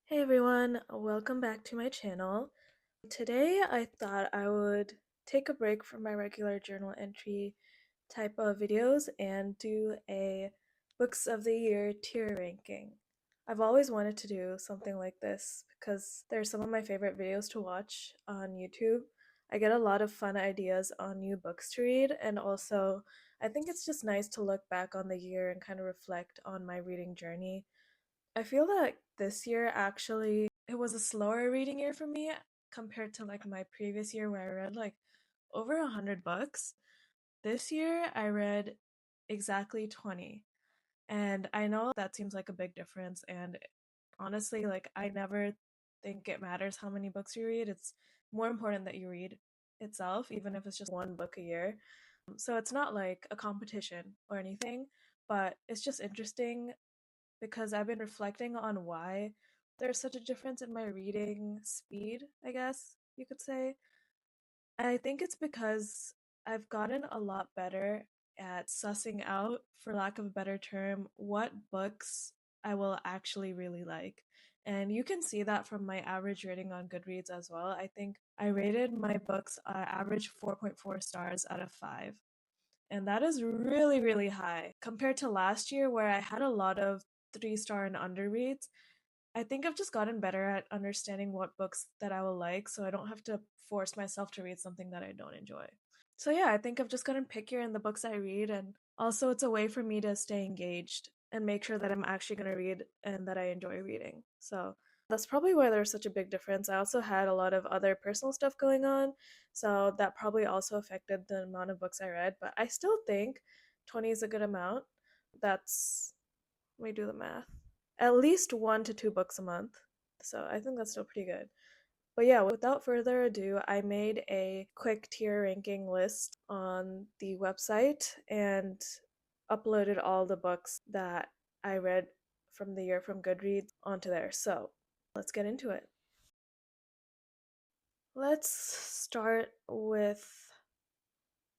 Hey everyone, welcome back to my channel. Today I thought I would take a break from my regular journal entry type of videos and do a books of the year tier ranking. I've always wanted to do something like this because they're some of my favorite videos to watch on YouTube. I get a lot of fun ideas on new books to read, and also I think it's just nice to look back on the year and kind of reflect on my reading journey. I feel that this year actually it was a slower reading year for me compared to like my previous year where I read like over 100 books. This year I read exactly 20. And I know that seems like a big difference, and honestly like I never think it matters how many books you read. It's more important that you read itself even if it's just one book a year. So it's not like a competition or anything, but it's just interesting because I've been reflecting on why there's such a difference in my reading speed, I guess you could say. And I think it's because I've gotten a lot better at sussing out, for lack of a better term, what books I will actually really like. And you can see that from my average rating on Goodreads as well. I think I rated my books average 4.4 stars out of 5. And that is really, really high compared to last year where I had a lot of 3-star and under reads. I think I've just gotten better at understanding what books that I will like so I don't have to force myself to read something that I don't enjoy. So yeah, I think I've just gotten pickier in the books I read, and also it's a way for me to stay engaged and make sure that I'm actually going to read and that I enjoy reading. So that's probably why there's such a big difference. I also had a lot of other personal stuff going on, so that probably also affected the amount of books I read, but I still think 20 is a good amount. That's, let me do the math. At least 1 to 2 books a month. So I think that's still pretty good. But yeah, without further ado, I made a quick tier ranking list on the website and uploaded all the books that I read from the year from Goodreads onto there. So let's get into it. Let's start with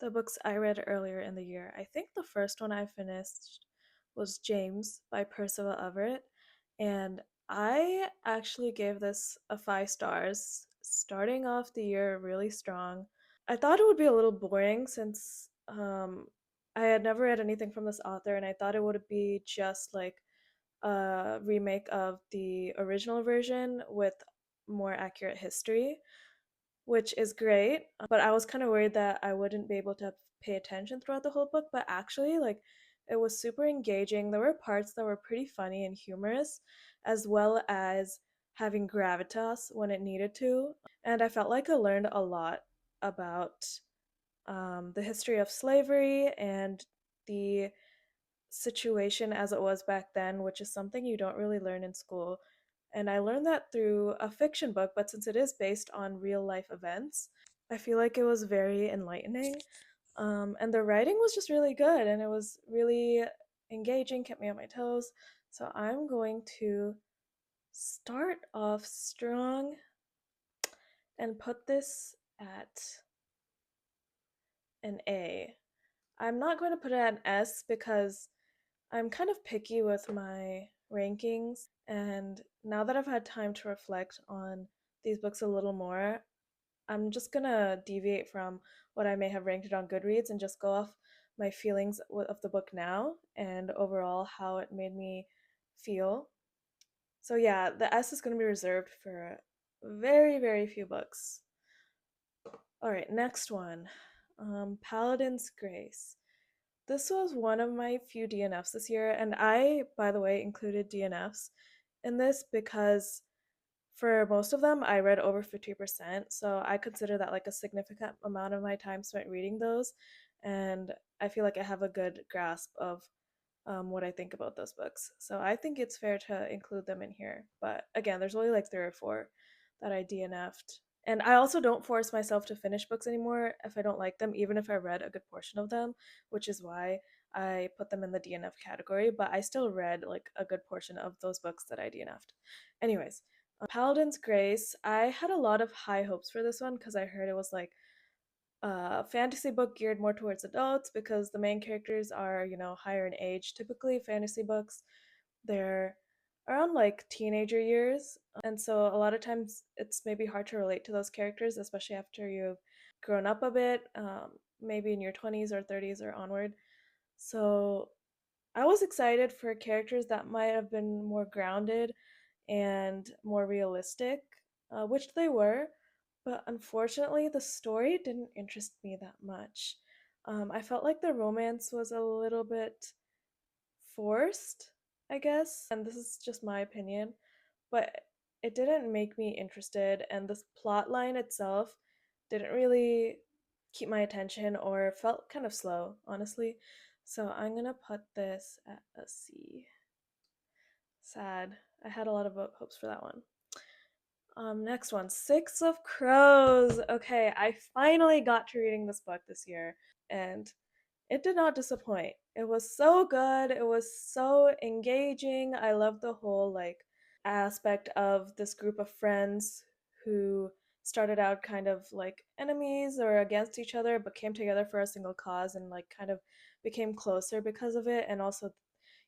the books I read earlier in the year. I think the first one I finished was James by Percival Everett, and I actually gave this a 5 stars, starting off the year really strong. I thought it would be a little boring since I had never read anything from this author, and I thought it would be just like a remake of the original version with more accurate history, which is great. But I was kind of worried that I wouldn't be able to pay attention throughout the whole book. But actually, like, it was super engaging. There were parts that were pretty funny and humorous, as well as having gravitas when it needed to. And I felt like I learned a lot about the history of slavery and the situation as it was back then, which is something you don't really learn in school. And I learned that through a fiction book, but since it is based on real life events, I feel like it was very enlightening. And the writing was just really good and it was really engaging, kept me on my toes. So I'm going to start off strong and put this at an A. I'm not going to put it at an S because I'm kind of picky with my rankings, and now that I've had time to reflect on these books a little more, I'm just gonna deviate from what I may have ranked it on Goodreads and just go off my feelings of the book now and overall how it made me feel. So, yeah, the S is gonna be reserved for very, very few books. Alright, next one, Paladin's Grace. This was one of my few DNFs this year, and I, by the way, included DNFs in this because for most of them I read over 50%, so I consider that like a significant amount of my time spent reading those, and I feel like I have a good grasp of what I think about those books. So I think it's fair to include them in here. But again, there's only like 3 or 4 that I DNF'd. And I also don't force myself to finish books anymore if I don't like them, even if I read a good portion of them, which is why I put them in the DNF category. But I still read like a good portion of those books that I DNF'd. Anyways, Paladin's Grace, I had a lot of high hopes for this one because I heard it was like a fantasy book geared more towards adults because the main characters are, higher in age. Typically, fantasy books, they're around like teenager years. And so a lot of times it's maybe hard to relate to those characters, especially after you've grown up a bit, maybe in your 20s or 30s or onward. So I was excited for characters that might have been more grounded and more realistic, which they were, but unfortunately, the story didn't interest me that much. I felt like the romance was a little bit forced, I guess, and this is just my opinion, but it didn't make me interested, and this plot line itself didn't really keep my attention or felt kind of slow, honestly. So I'm gonna put this at a C. Sad. I had a lot of hopes for that one. Next one, Six of Crows. Okay, I finally got to reading this book this year, and it did not disappoint. It was so good. It was so engaging. I love the whole like aspect of this group of friends who started out kind of like enemies or against each other but came together for a single cause and like kind of became closer because of it, and also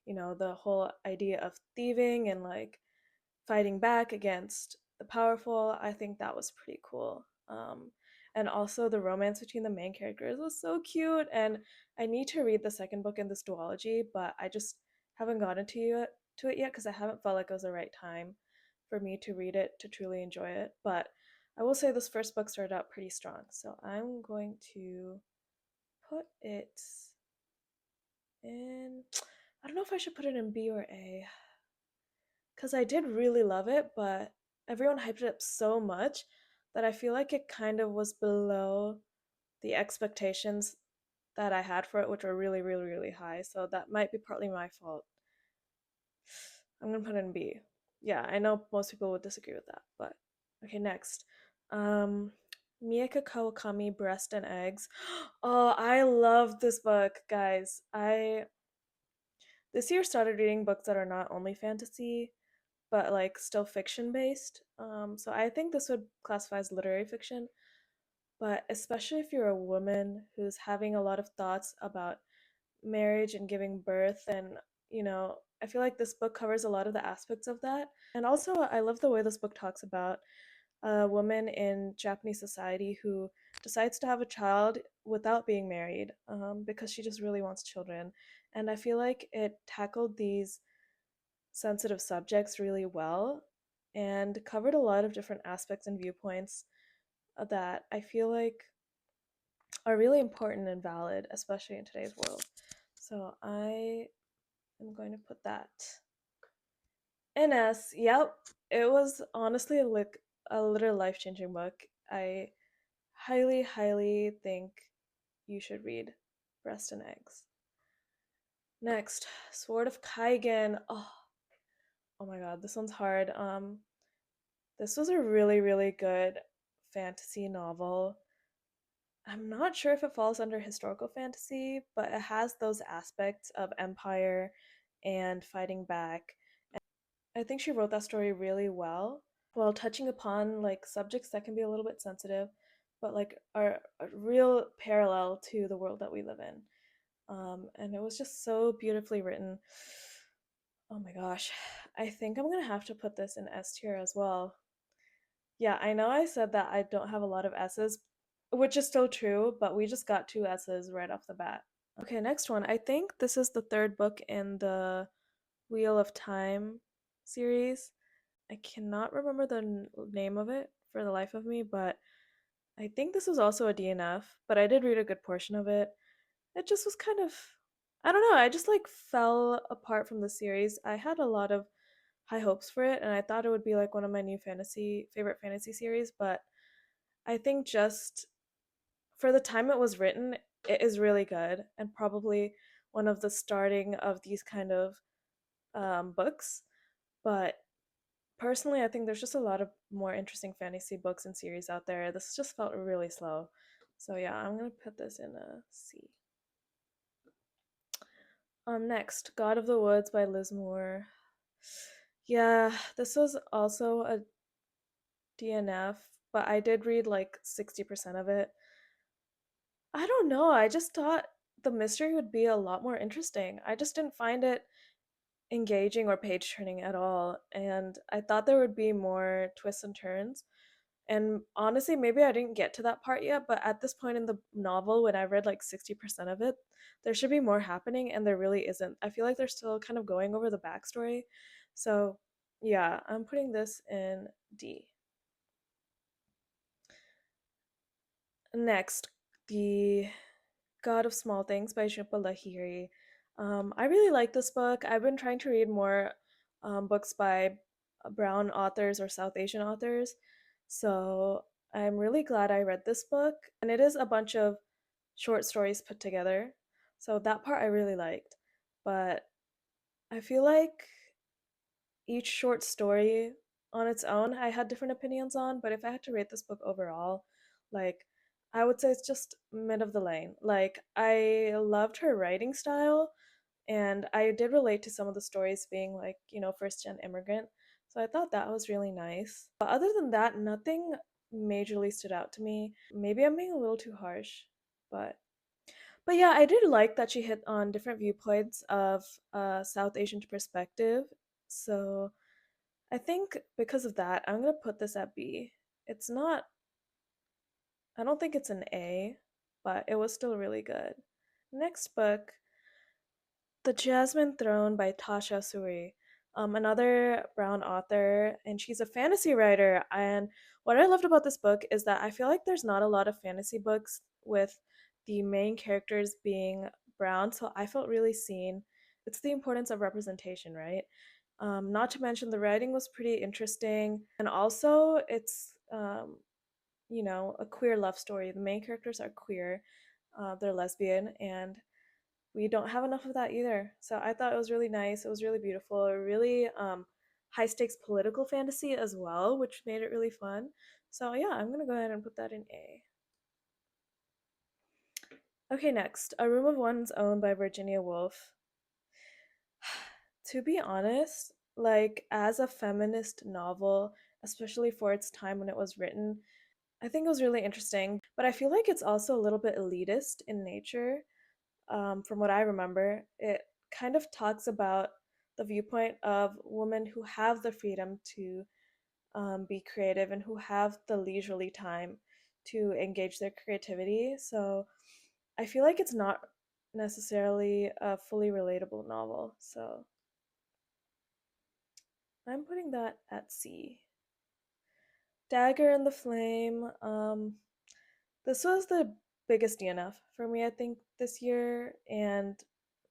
the whole idea of thieving and like fighting back against the powerful. I think that was pretty cool. And also the romance between the main characters was so cute. And I need to read the second book in this duology, but I just haven't gotten to it yet because I haven't felt like it was the right time for me to read it to truly enjoy it. But I will say this first book started out pretty strong, so I'm going to put it in. I don't know if I should put it in B or A because I did really love it, but everyone hyped it up so much that I feel like it kind of was below the expectations that I had for it, which were really, really, really high. So that might be partly my fault. I'm gonna put it in B. Yeah, I know most people would disagree with that, but okay, next. Um, Miyake Kawakami, Breast and Eggs. Oh, I love this book, guys. I this year started reading books that are not only fantasy, but like still fiction based. So I think this would classify as literary fiction, but especially if you're a woman who's having a lot of thoughts about marriage and giving birth, and I feel like this book covers a lot of the aspects of that. And also, I love the way this book talks about a woman in Japanese society who decides to have a child without being married, because she just really wants children. And I feel like it tackled these sensitive subjects really well and covered a lot of different aspects and viewpoints that I feel like are really important and valid, especially in today's world. So I am going to put that in S. Yep, it was honestly a literal life changing book. I highly, highly think you should read Breast and Eggs. Next, Sword of Kaigen. Oh my god, this one's hard. This was a really, really good fantasy novel. I'm not sure if it falls under historical fantasy, but it has those aspects of empire and fighting back. I think she wrote that story really well while touching upon like subjects that can be a little bit sensitive, but like are a real parallel to the world that we live in. And it was just so beautifully written. Oh my gosh. I think I'm gonna have to put this in S tier as well. Yeah, I know I said that I don't have a lot of S's, which is still true, but we just got two S's right off the bat. Okay, next one. I think this is the third book in the Wheel of Time series. I cannot remember the name of it for the life of me, but I think this was also a DNF, but I did read a good portion of it. It just was kind of, I don't know, I just like fell apart from the series. I had a lot of high hopes for it, and I thought it would be like one of my new favorite fantasy series, but I think just for the time it was written, it is really good and probably one of the starting of these kind of books. But personally, I think there's just a lot of more interesting fantasy books and series out there. This just felt really slow. So yeah, I'm gonna put this in a C. Next, God of the Woods by Liz Moore. Yeah, this was also a DNF, but I did read like 60% of it. I don't know. I just thought the mystery would be a lot more interesting. I just didn't find it engaging or page turning at all. And I thought there would be more twists and turns. And honestly, maybe I didn't get to that part yet, but at this point in the novel, when I read like 60% of it, there should be more happening, and there really isn't. I feel like they're still kind of going over the backstory. So, yeah, I'm putting this in D. Next, The God of Small Things by Jhumpa Lahiri. I really like this book. I've been trying to read more books by brown authors or South Asian authors. So I'm really glad I read this book. And it is a bunch of short stories put together. So that part I really liked. But I feel like each short story on its own I had different opinions on, but if I had to rate this book overall, like I would say it's just mid of the lane. Like I loved her writing style and I did relate to some of the stories being like, first gen immigrant. So I thought that was really nice. But other than that, nothing majorly stood out to me. Maybe I'm being a little too harsh, but yeah, I did like that she hit on different viewpoints of South Asian perspective. So I think because of that, I'm gonna put this at B. It's not, I don't think it's an A, but it was still really good. Next book, The Jasmine Throne by Tasha Suri, another brown author, and she's a fantasy writer. And what I loved about this book is that I feel like there's not a lot of fantasy books with the main characters being brown, so I felt really seen. It's the importance of representation, right? Not to mention the writing was pretty interesting, and also it's a queer love story. The main characters are queer, they're lesbian, and we don't have enough of that either. So I thought it was really nice. It was really beautiful. A really high stakes political fantasy as well, which made it really fun. So yeah, I'm gonna go ahead and put that in A. Okay, next, A Room of One's Own by Virginia Woolf. To be honest, like as a feminist novel, especially for its time when it was written, I think it was really interesting. But I feel like it's also a little bit elitist in nature. From what I remember, it kind of talks about the viewpoint of women who have the freedom to be creative and who have the leisurely time to engage their creativity. So I feel like it's not necessarily a fully relatable novel. So I'm putting that at C. Dagger in the Flame. This was the biggest DNF for me, I think, this year, and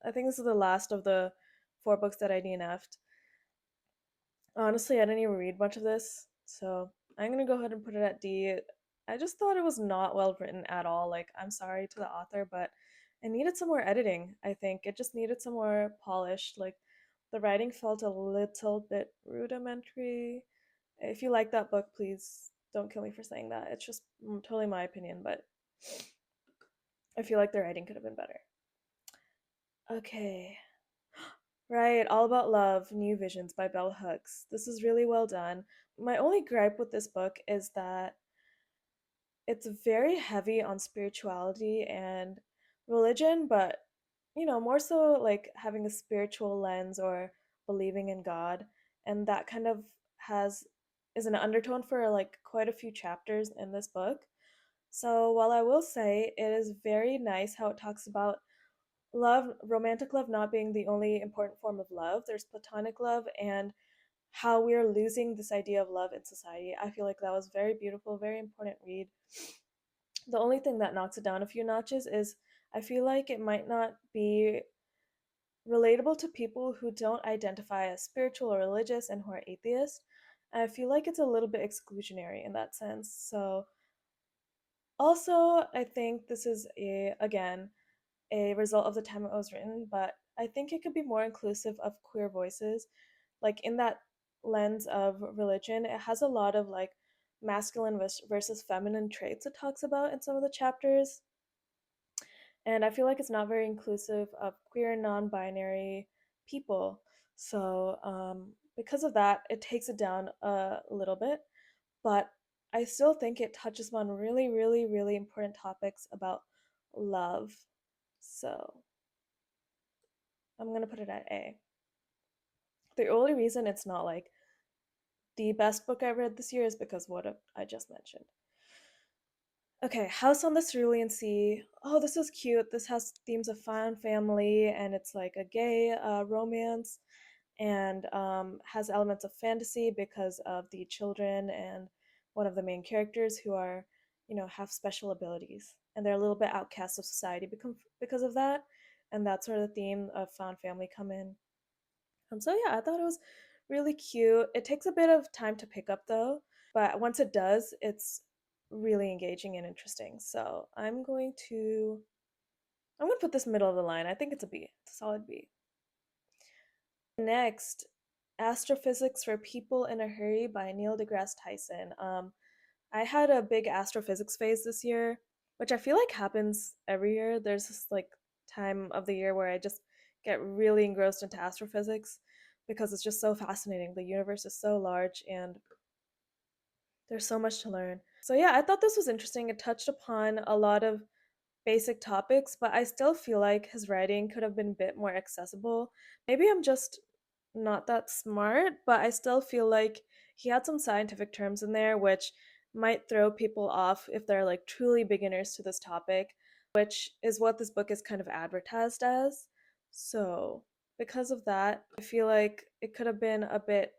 I think this is the last of the four books that I DNF'd. Honestly, I didn't even read much of this, so I'm gonna go ahead and put it at D. I just thought it was not well written at all. Like, I'm sorry to the author, but it needed some more editing, I think. It just needed some more polished. Like, the writing felt a little bit rudimentary. If you like that book, please don't kill me for saying that. It's just totally my opinion, but I feel like the writing could have been better. Okay. Right, All About Love, New Visions by Bell Hooks. This is really well done. My only gripe with this book is that it's very heavy on spirituality and religion, but more so like having a spiritual lens or believing in God. And that kind of has is an undertone for like quite a few chapters in this book. So while I will say it is very nice how it talks about love, romantic love not being the only important form of love, there's platonic love and how we are losing this idea of love in society. I feel like that was very beautiful, very important read. The only thing that knocks it down a few notches is I feel like it might not be relatable to people who don't identify as spiritual or religious and who are atheists. I feel like it's a little bit exclusionary in that sense. So also, I think this is again a result of the time it was written, but I think it could be more inclusive of queer voices. Like in that lens of religion, it has a lot of like masculine versus feminine traits it talks about in some of the chapters. And I feel like it's not very inclusive of queer and non binary people. So, because of that, it takes it down a little bit. But I still think it touches on really, really, really important topics about love. So, I'm going to put it at A. The only reason it's not like the best book I read this year is because what I just mentioned. Okay, House on the Cerulean Sea. Oh, this is cute. This has themes of found family, and it's like a gay romance, and has elements of fantasy because of the children and one of the main characters who are, have special abilities, and they're a little bit outcast of society because of that, and that's sort of the theme of found family come in. So yeah, I thought it was really cute. It takes a bit of time to pick up though, but once it does, it's really engaging and interesting. So I'm going to put this middle of the line. I think it's a B. It's a solid B. Next, Astrophysics for People in a Hurry by Neil deGrasse Tyson. I had a big astrophysics phase this year, which I feel like happens every year. There's this like time of the year where I just get really engrossed into astrophysics because it's just so fascinating. The universe is so large and there's so much to learn. So yeah, I thought this was interesting. It touched upon a lot of basic topics, but I still feel like his writing could have been a bit more accessible. Maybe I'm just not that smart, but I still feel like he had some scientific terms in there which might throw people off if they're like truly beginners to this topic, which is what this book is kind of advertised as. So, because of that, I feel like it could have been a bit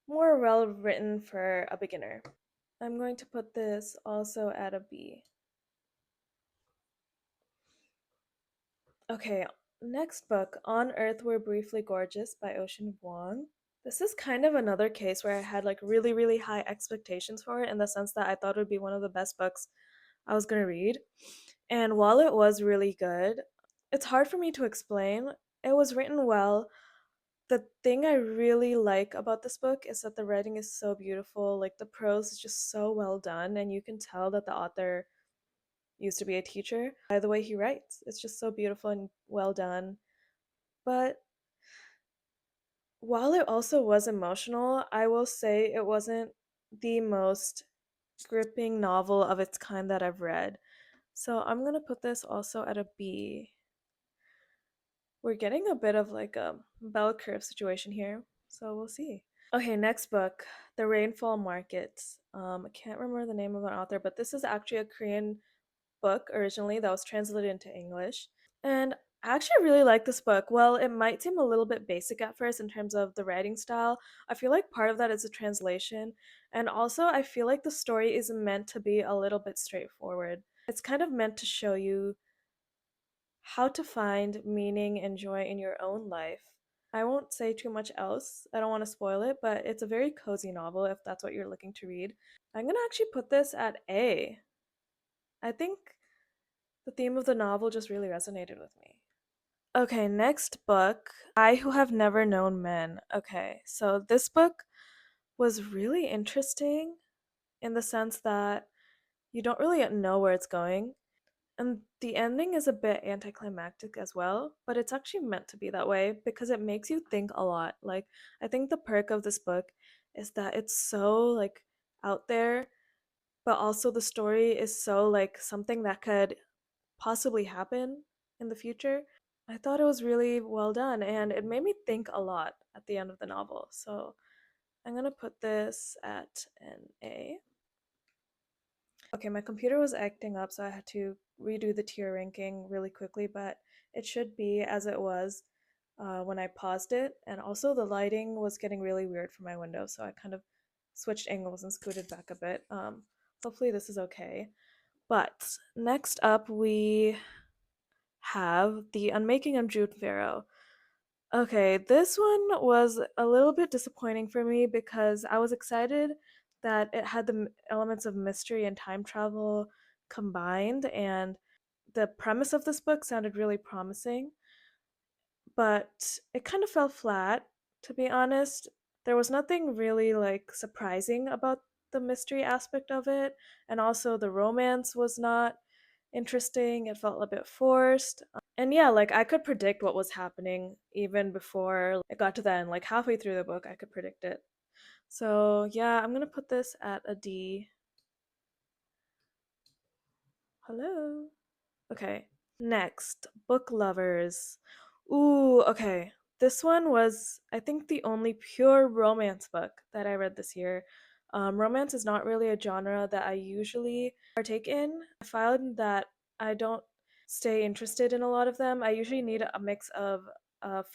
more well written for a beginner. I'm going to put this also at a B. Okay, next book, On Earth We're Briefly Gorgeous by Ocean Vuong. This is kind of another case where I had like really, really high expectations for it in the sense that I thought it would be one of the best books I was going to read. And while it was really good, it's hard for me to explain. It was written well. The thing I really like about this book is that the writing is so beautiful. Like the prose is just so well done, and you can tell that the author used to be a teacher by the way he writes. It's just so beautiful and well done. But while it also was emotional, I will say it wasn't the most gripping novel of its kind that I've read. So I'm gonna put this also at a B. We're getting a bit of like a bell curve situation here, so we'll see. Okay, next book, The Rainfall Market. I can't remember the name of an author, but this is actually a Korean book originally that was translated into English. And I actually really like this book. Well, it might seem a little bit basic at first in terms of the writing style. I feel like part of that is a translation. And also, I feel like the story is meant to be a little bit straightforward. It's kind of meant to show you how to find meaning and joy in your own life. I won't say too much else. I don't want to spoil it, but it's a very cozy novel if that's what you're looking to read. I'm going to actually put this at A. I think the theme of the novel just really resonated with me. Okay, next book, I Who Have Never Known Men. Okay, so this book was really interesting in the sense that you don't really know where it's going. And the ending is a bit anticlimactic as well, but it's actually meant to be that way because it makes you think a lot. Like, I think the perk of this book is that it's so like out there, but also the story is so like something that could possibly happen in the future. I thought it was really well done and it made me think a lot at the end of the novel. So I'm gonna put this at an A. Okay, my computer was acting up, so I had to redo the tier ranking really quickly, but it should be as it was when I paused it. And also, the lighting was getting really weird from my window, so I kind of switched angles and scooted back a bit. Hopefully, this is okay. But next up, we have The Unmaking of Jude Farrow. Okay, this one was a little bit disappointing for me because I was excited that it had the elements of mystery and time travel combined, and the premise of this book sounded really promising, but it kind of fell flat, to be honest. There was nothing really like surprising about the mystery aspect of it, and also the romance was not interesting. It felt a bit forced. And yeah, like I could predict what was happening even before it got to the end. Like halfway through the book, I could predict it. So yeah, I'm gonna put this at a D. Hello. Okay. Next, book lovers. Ooh, okay. This one was, I think, the only pure romance book that I read this year. Romance is not really a genre that I usually partake in. I find that I don't stay interested in a lot of them. I usually need a mix of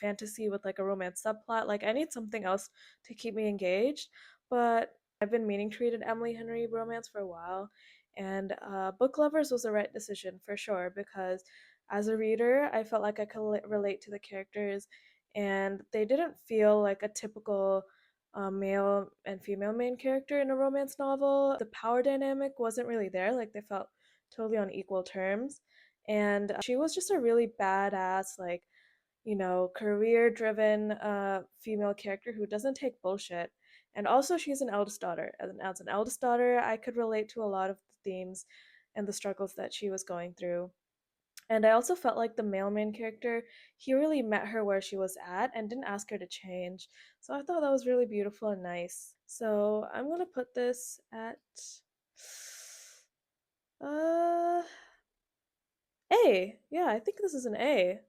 fantasy with like a romance subplot. Like I need something else to keep me engaged. But I've been meaning to read an Emily Henry romance for a while, and Book Lovers was the right decision for sure because as a reader, I felt like I could relate to the characters and they didn't feel like a typical male and female main character in a romance novel. The power dynamic wasn't really there, like they felt totally on equal terms. And she was just a really badass, like, career driven female character who doesn't take bullshit. And also, she's an eldest daughter. And as an eldest daughter, I could relate to a lot of the themes and the struggles that she was going through. And I also felt like the male main character, he really met her where she was at and didn't ask her to change. So I thought that was really beautiful and nice. So I'm gonna put this at uh A. Yeah, I think this is an A.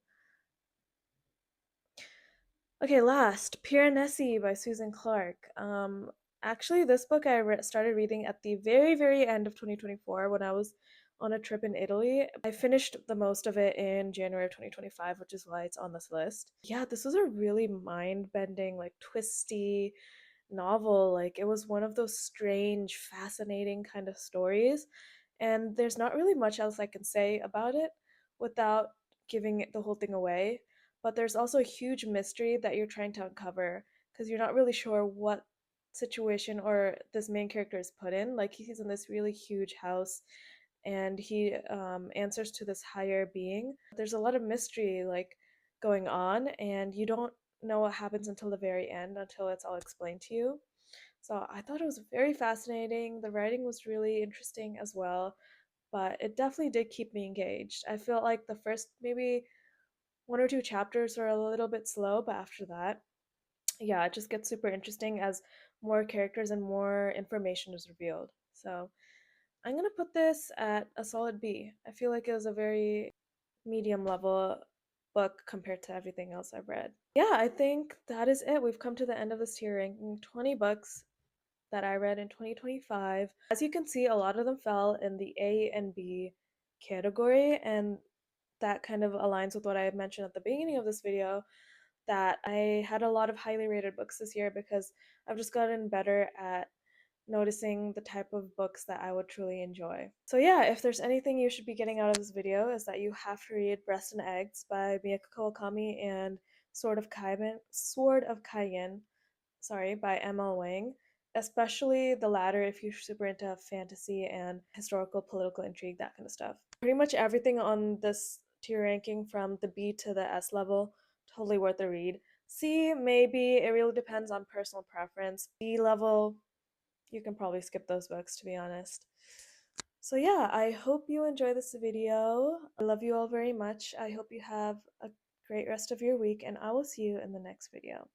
Okay, last, Piranesi by Susan Clark. Actually, this book I started reading at the very, very end of 2024 when I was on a trip in Italy. I finished the most of it in January of 2025, which is why it's on this list. Yeah, this was a really mind-bending, like twisty novel. Like it was one of those strange, fascinating kind of stories. And there's not really much else I can say about it without giving the whole thing away. But there's also a huge mystery that you're trying to uncover because you're not really sure what situation or this main character is put in. Like he's in this really huge house and he answers to this higher being. There's a lot of mystery like going on, and you don't know what happens until the very end, until it's all explained to you. So I thought it was very fascinating. The writing was really interesting as well, but it definitely did keep me engaged. I felt like the first maybe one or two chapters are a little bit slow, but after that, yeah, it just gets super interesting as more characters and more information is revealed. So I'm gonna put this at a solid B. I feel like it was a very medium level book compared to everything else I've read. Yeah, I think that is it. We've come to the end of this tier ranking 20 books that I read in 2025. As you can see, a lot of them fell in the A and B category, and that kind of aligns with what I had mentioned at the beginning of this video, that I had a lot of highly rated books this year because I've just gotten better at noticing the type of books that I would truly enjoy. So yeah, if there's anything you should be getting out of this video is that you have to read Breast and Eggs by Miyako Kawakami and Sword of Cayenne, sorry, by ML Wang. Especially the latter if you're super into fantasy and historical political intrigue, that kind of stuff. Pretty much everything on this tier ranking from the B to the S level, totally worth a read. C, maybe, it really depends on personal preference. B level, you can probably skip those books to be honest. So yeah, I hope you enjoy this video. I love you all very much. I hope you have a great rest of your week, and I will see you in the next video.